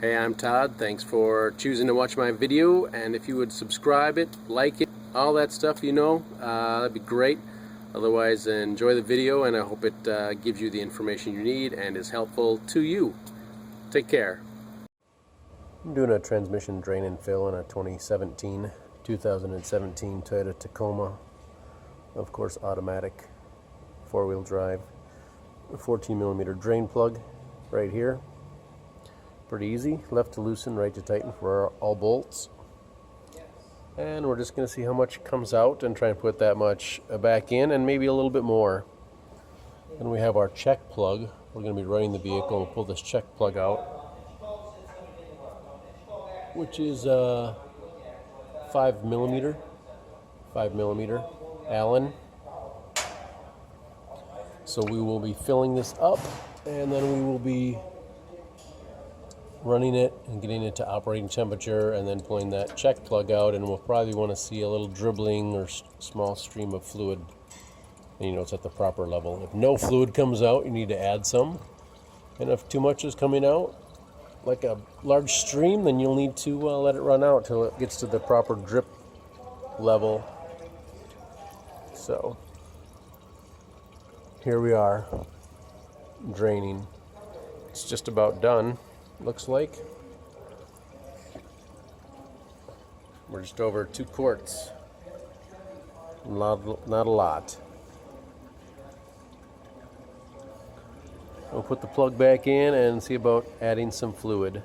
Hey, I'm Todd. Thanks for choosing to watch my video, and if you would subscribe it, like it, all that stuff, that'd be great. Otherwise, enjoy the video, and I hope it gives you the information you need and is helpful to you. Take care. I'm doing a transmission drain and fill in a 2017 Toyota Tacoma, of course automatic, four-wheel drive, a 14mm drain plug right here. Pretty easy, left to loosen, right to tighten for all bolts. And we're just going to see how much comes out and try and put that much back in, and maybe a little bit more. Then we have our check plug. We're going to be running the vehicle. We'll pull this check plug out, which is 5mm Allen. So we will be filling this up, and then we will be running it and getting it to operating temperature, and then pulling that check plug out, and we'll probably want to see a little dribbling or small stream of fluid, and it's at the proper level. If no fluid comes out, you need to add some, and if too much is coming out, like a large stream, then you'll need to let it run out till it gets to the proper drip level. So here we are, draining. It's just about done. Looks like we're just over 2 quarts. Not a lot. We'll put the plug back in and see about adding some fluid.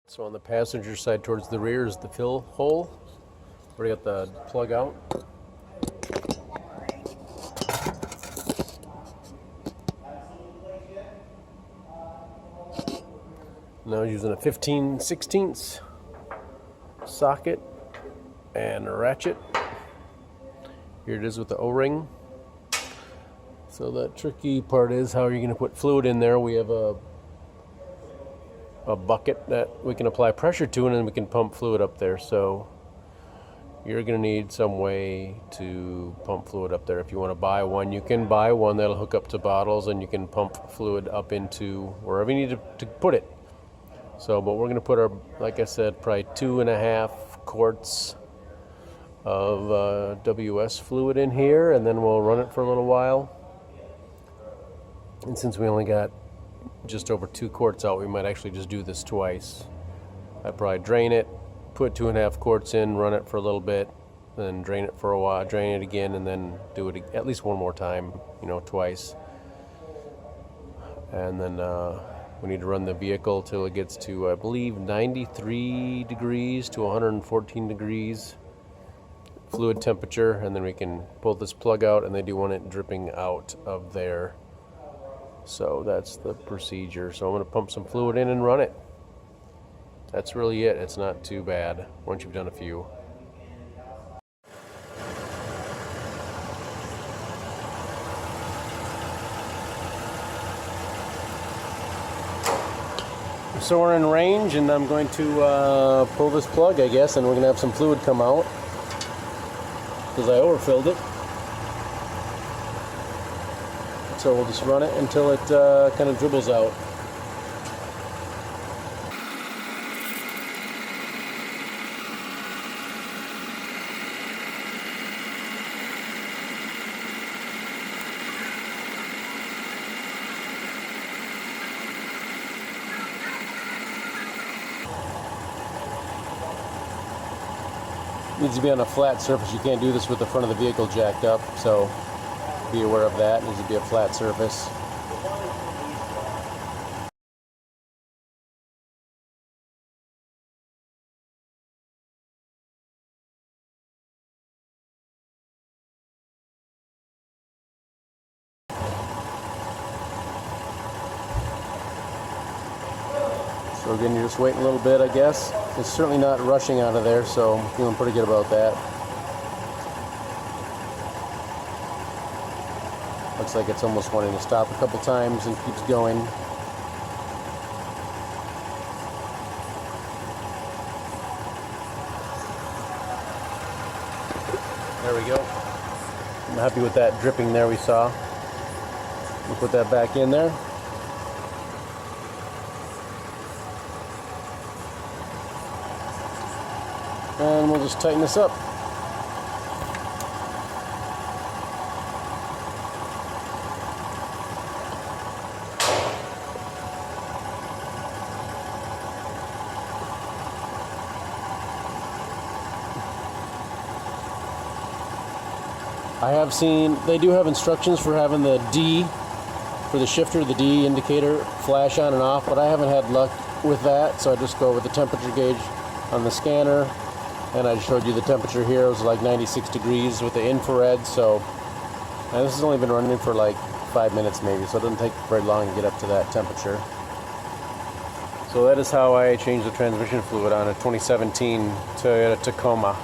So on the passenger side towards the rear is the fill hole. Already got the plug out. Now using a 15/16 socket and a ratchet. Here it is with the O-ring. So the tricky part is how you're going to put fluid in there. We have a bucket that we can apply pressure to, and then we can pump fluid up there. So you're going to need some way to pump fluid up there. If you want to buy one, you can buy one that'll hook up to bottles, and you can pump fluid up into wherever you need to put it. So, but we're going to put our, like I said, probably 2.5 quarts of WS fluid in here, and then we'll run it for a little while. And since we only got just over 2 quarts out, we might actually just do this twice. I'd probably drain it, put 2.5 quarts in, run it for a little bit, then drain it for a while, drain it again, and then do it at least one more time, twice. And then we need to run the vehicle till it gets to, I believe, 93 degrees to 114 degrees fluid temperature, and then we can pull this plug out, and they do want it dripping out of there. So that's the procedure. So I'm going to pump some fluid in and run it. That's really it. It's not too bad once you've done a few. So we're in range, and I'm going to pull this plug, I guess, and we're going to have some fluid come out because I overfilled it. So we'll just run it until it kind of dribbles out. Needs to be on a flat surface. You can't do this with the front of the vehicle jacked up, so be aware of that. It needs to be a flat surface. So again, you're just waiting a little bit, I guess. It's certainly not rushing out of there, so I'm feeling pretty good about that. Looks like it's almost wanting to stop a couple times and keeps going. There we go. I'm happy with that dripping there we saw. We'll put that back in there. and we'll just tighten this up. I have seen, they do have instructions for having the D, for the shifter, the D indicator flash on and off, but I haven't had luck with that, so I just go with the temperature gauge on the scanner, and I showed you the temperature here. It was like 96 degrees with the infrared, so, and this has only been running for like 5 minutes maybe, so it doesn't take very long to get up to that temperature. So that is how I changed the transmission fluid on a 2017 Toyota Tacoma.